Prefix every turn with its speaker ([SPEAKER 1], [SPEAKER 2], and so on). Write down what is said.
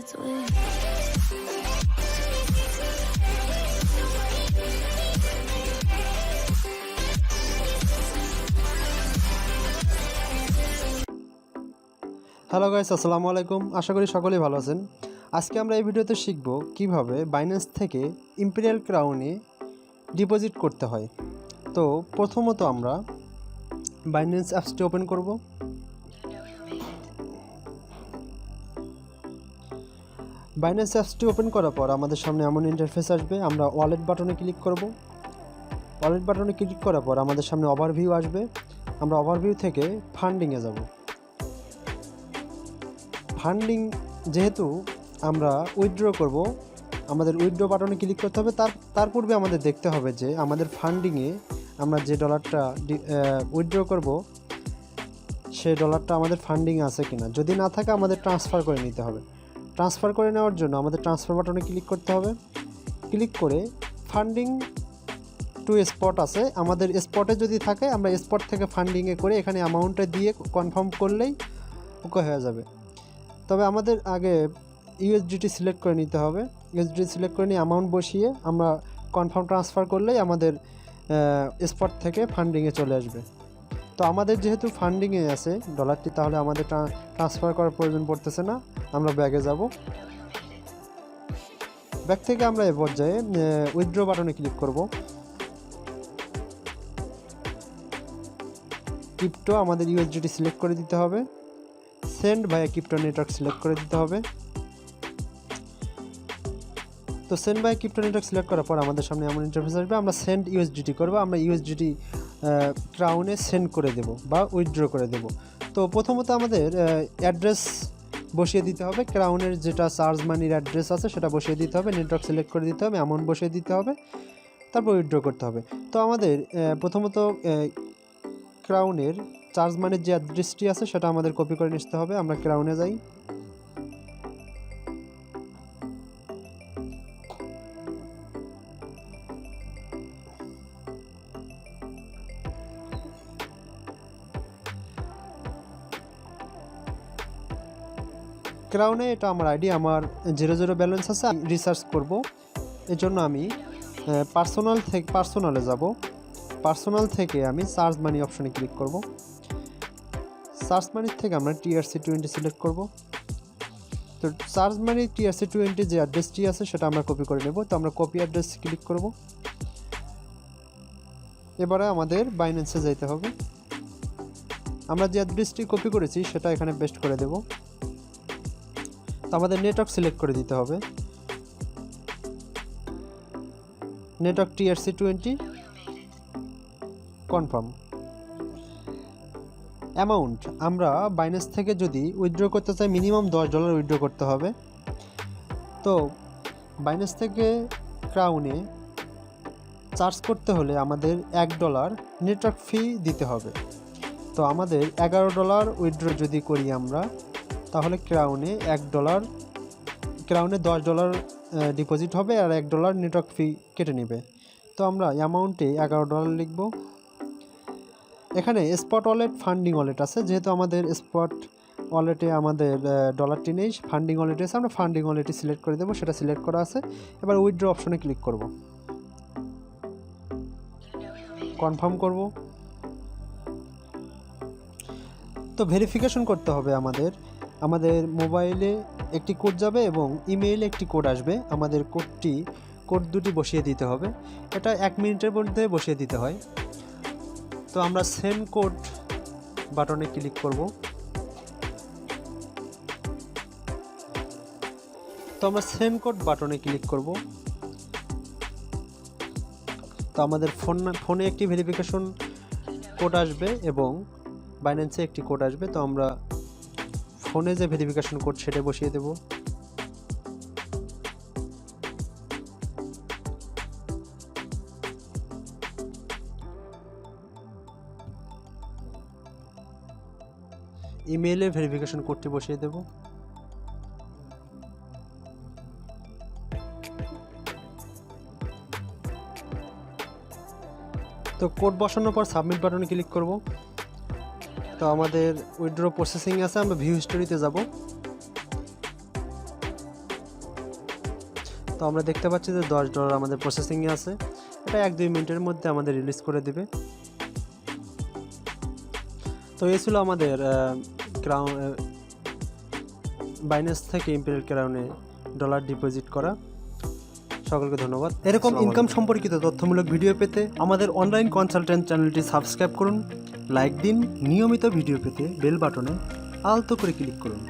[SPEAKER 1] its way.
[SPEAKER 2] Hello guys, আসসালামু আলাইকুম। আশা করি সকলেই ভালো আছেন। আজকে আমরা এই ভিডিওতে শিখব কিভাবে বাইন্যান্স থেকে ইম্পেরিয়াল ক্রাউনে ডিপোজিট করতে হয়। তো প্রথমত আমরা বাইন্যান্স অ্যাপসটি ওপেন করব। বাইন্যান্স অ্যাপসটি ওপেন করার পর আমাদের সামনে এমন ইন্টারফেস আসবে। আমরা ওয়ালেট বাটনে ক্লিক করব। ওয়ালেট বাটনে ক্লিক করার পর আমাদের সামনে ওভারভিউ আসবে। আমরা ওভারভিউ থেকে ফান্ডিংয়ে যাব। ফান্ডিং যেহেতু আমরা উইথড্র করব, আমাদের উইথড্র বাটনে ক্লিক করতে হবে। তার পূর্বে আমাদের দেখতে হবে যে আমাদের ফান্ডিংয়ে আমরা যে ডলারটা উইথড্র করব সেই ডলারটা আমাদের ফান্ডিংয়ে আছে কিনা। যদি না থাকে আমাদের ট্রান্সফার করে নিতে হবে। ট্রান্সফার করে নেওয়ার জন্য আমাদের ট্রান্সফার বাটনে ক্লিক করতে হবে। ক্লিক করে ফান্ডিং টু স্পট আছে, আমাদের স্পটে যদি থাকে আমরা স্পট থেকে ফান্ডিংয়ে করে এখানে অ্যামাউন্টটা দিয়ে কনফার্ম করলেই ওকে হয়ে যাবে। তবে আমাদের আগে ইউএসডিটি সিলেক্ট করে নিতে হবে। ইউএসডিটি সিলেক্ট করে নিয়ে অ্যামাউন্ট বসিয়ে আমরা কনফার্ম ট্রান্সফার করলেই আমাদের স্পট থেকে ফান্ডিংয়ে চলে আসবে। তো আমাদের যেহেতু ফান্ডিংয়ে আছে ডলারটি, তাহলে আমাদের ট্রান্সফার করার প্রয়োজন পড়তেছে না। আমরা ব্যাগে যাব। ব্যাগ থেকে আমরা এ পর্যায়ে উইথড্র বাটনে ক্লিক করব। ক্রিপ্টো আমাদের ইউএসডিটি সিলেক্ট করে দিতে হবে। সেন্ড ভায়া ক্রিপ্টো নেটওয়ার্ক সিলেক্ট করে দিতে হবে। তো সেন্ড ভায়া ক্রিপ্টো নেটওয়ার্ক সিলেক্ট করার পর আমাদের সামনে এমন ইন্টারফেস আসবে। আমরা সেন্ড ইউএসডিটি করব। আমরা ইউএসডিটি ক্রাউনে সেন্ড করে দেব বা উইথড্র করে দেব। তো প্রথমত আমাদের অ্যাড্রেস বসিয়ে দিতে হবে। ক্রাউনের যেটা চার্জ মানির অ্যাড্রেস আছে সেটা বসিয়ে দিতে হবে। নেটওয়ার্ক সিলেক্ট করে দিতে হবে, অ্যামাউন্ট বসিয়ে দিতে হবে, তারপর উইথড্র করতে হবে। তো আমাদের প্রথমত ক্রাউনের চার্জ মানির যে অ্যাড্রেসটি আছে সেটা আমাদের কপি করে নিতে হবে। আমরা ক্রাউনে যাই। ক্রাউনে এটা আমার আইডি, আমার 0 ব্যালেন্স আছে। আমি রিসার্চ করব, এর জন্য আমি পার্সোনালে যাব। পার্সোনাল থেকে আমি চার্জ মানি অপশনে ক্লিক করব। চার্জ মানির থেকে আমরা TRC20 সিলেক্ট করব। তো চার্জ মানি TRC20 যে অ্যাড্রেসটি আছে সেটা আমরা কপি করে নেব। তো আমরা কপি অ্যাড্রেস ক্লিক করব। এবারে আমাদের বাইন্যান্সে যেতে হবে। আমরা যে অ্যাড্রেসটি কপি করেছি সেটা এখানে পেস্ট করে দেব। তো আমাদের নেটওয়ার্ক সিলেক্ট করে দিতে হবে। Network TRC20 confirm. অ্যামাউন্ট আমরা বাইন্যান্স থেকে যদি উইথড্র করতে চাই মিনিমাম $10 উইথড্র করতে হবে। তো বাইন্যান্স থেকে ক্রাউনে চার্জ করতে হলে আমাদের $1 নেটওয়ার্ক ফি দিতে হবে। তো আমাদের $11 উইথড্র যদি করি আমরা, তাহলে ক্রাউনে $10 ডিপোজিট হবে আর $1 নেটওয়ার্ক ফি কেটে নেবে। তো আমরা অ্যামাউন্টে $11 লিখব। এখানে স্পট ওয়ালেট, ফান্ডিং ওয়ালেট আছে। যেহেতু আমাদের স্পট ওয়ালেটে আমাদের ডলারটি নেই, ফান্ডিং ওয়ালেটে আছে, আমরা ফান্ডিং ওয়ালেটটি সিলেক্ট করে দেবো। সেটা সিলেক্ট করা আছে। এবার উইথড্র অপশনে ক্লিক করব, কনফার্ম করব। তো ভেরিফিকেশন করতে হবে আমাদের মোবাইলে একটি কোড যাবে এবং ইমেইলে একটি কোড আসবে। আমাদের কোড দুটি বসিয়ে দিতে হবে। এটা 1 মিনিটের মধ্যে বসিয়ে দিতে হয়। তো আমরা সেন্ড কোড বাটনে ক্লিক করব। তো আমাদের ফোনে একটি ভেরিফিকেশন কোড আসবে এবং বাইন্যান্সে একটি কোড আসবে। তো আমরা ফোনে যে ভেরিফিকেশন কোড সেটা বসিয়ে দেব। ইমেইলে ভেরিফিকেশন কোডটি বসিয়ে দেব। তো কোড বসানোর পর সাবমিট বাটনে ক্লিক করব। তো আমাদের উইথড্র প্রসেসিং আছে, আমরা ভিউ হিস্টোরিতে যাব। আমরা দেখতে পাচ্ছি যে $10 আমাদের প্রসেসিংয়ে আছে। এটা 1-2 মিনিটের মধ্যে আমাদের রিলিজ করে দেবে। তো এই ছিল আমাদের ক্রাউন বাইন্যান্স থেকে ইম্পেরিয়াল ক্রাউনে ডলার ডিপোজিট করা। সকলকে ধন্যবাদ। এরকম ইনকাম সম্পর্কিত তথ্যমূলক ভিডিও পেতে আমাদের অনলাইন কনসালটেন্ট চ্যানেলটি সাবস্ক্রাইব করুন, লাইক দিন, নিয়মিত ভিডিও পেতে বেল বাটনে আলতো করে ক্লিক করুন।